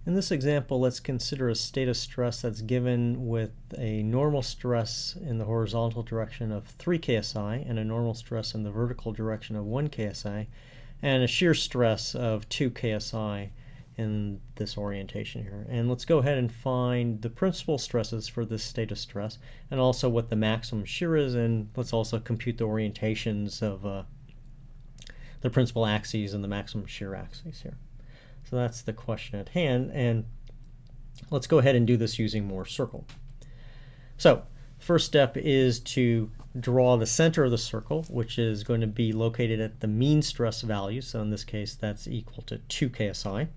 In this example, let's consider a state of stress that's given with a normal stress in the horizontal direction of 3 ksi and a normal stress in the vertical direction of 1 ksi and a shear stress of 2 ksi in this orientation here. And let's go ahead and find the principal stresses for this state of stress and also what the maximum shear is, and let's also compute the orientations of the principal axes and the maximum shear axes here. So that's the question at hand, and let's go ahead and do this using Mohr's circle. So first step is to draw the center of the circle, which is going to be located at the mean stress value. So in this case, that's equal to 2 ksi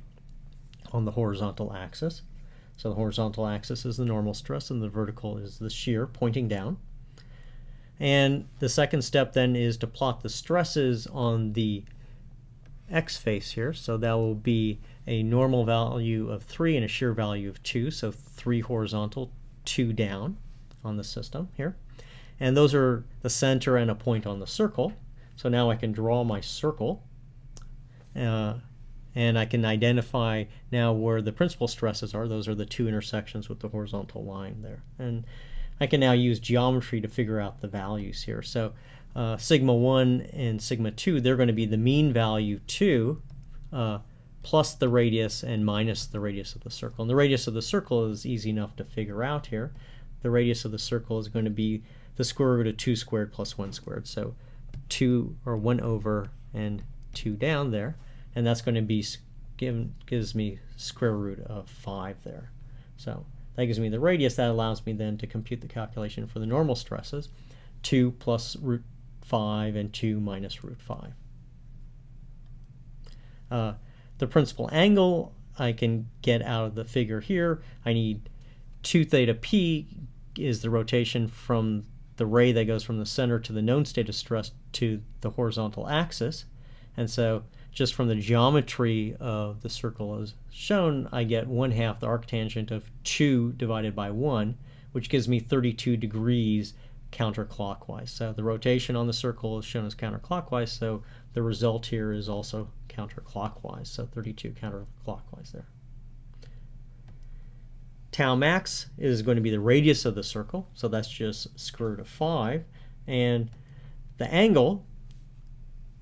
on the horizontal axis. So the horizontal axis is the normal stress and the vertical is the shear pointing down. And the second step then is to plot the stresses on the x face here. So that will be a normal value of 3 and a shear value of 2. So 3 horizontal, 2 down on the system here. And those are the center and a point on the circle. So now I can draw my circle. And I can identify now where the principal stresses are. Those are the 2 intersections with the horizontal line there. And I can now use geometry to figure out the values here. So sigma 1 and sigma 2, they're going to be the mean value 2 plus the radius and minus the radius of the circle. And the radius of the circle is easy enough to figure out here. The radius of the circle is going to be the square root of 2 squared plus 1 squared. So 2 or 1 over and 2 down there. And that's going to be gives me square root of 5 there. So that gives me the radius. That allows me then to compute the calculation for the normal stresses, 2 plus root 5 and 2 minus root 5. The principal angle I can get out of the figure here. I need 2 theta p is the rotation from the ray that goes from the center to the known state of stress to the horizontal axis. And so just from the geometry of the circle as shown, I get 1/2 the arctangent of 2 divided by 1, which gives me 32 degrees counterclockwise. So the rotation on the circle is shown as counterclockwise, so the result here is also counterclockwise, so 32 counterclockwise there. Tau max is going to be the radius of the circle, so that's just square root of 5, and the angle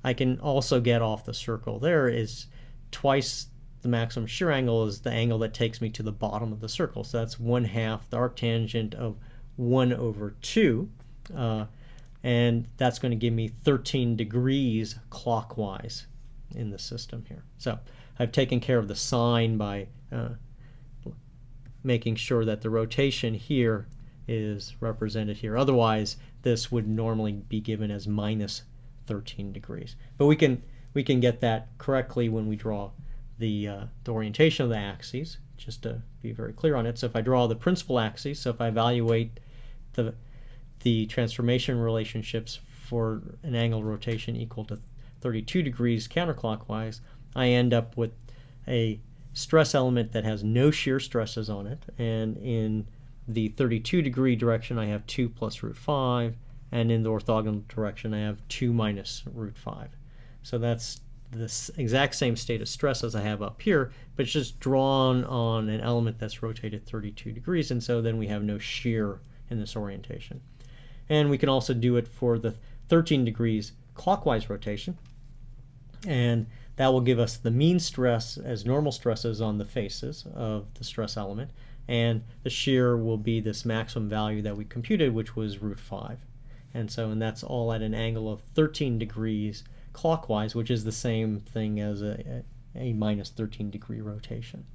I can also get off the circle there is twice the maximum shear angle is the angle that takes me to the bottom of the circle. So that's 1/2 the arctangent of 1 over 2. And that's going to give me 13 degrees clockwise in the system here. So I've taken care of the sign by making sure that the rotation here is represented here. Otherwise, this would normally be given as minus 13 degrees. But we can get that correctly when we draw the orientation of the axes, just to be very clear on it. So if I draw the principal axes, so if I evaluate the transformation relationships for an angle rotation equal to 32 degrees counterclockwise, I end up with a stress element that has no shear stresses on it. And in the 32 degree direction, I have 2 plus root 5. And in the orthogonal direction, I have 2 minus root 5. So that's the exact same state of stress as I have up here, but it's just drawn on an element that's rotated 32 degrees, and so then we have no shear in this orientation. And we can also do it for the 13 degrees clockwise rotation, and that will give us the mean stress as normal stresses on the faces of the stress element, and the shear will be this maximum value that we computed, which was root 5. And that's all at an angle of 13 degrees clockwise, which is the same thing as a minus 13 degree rotation.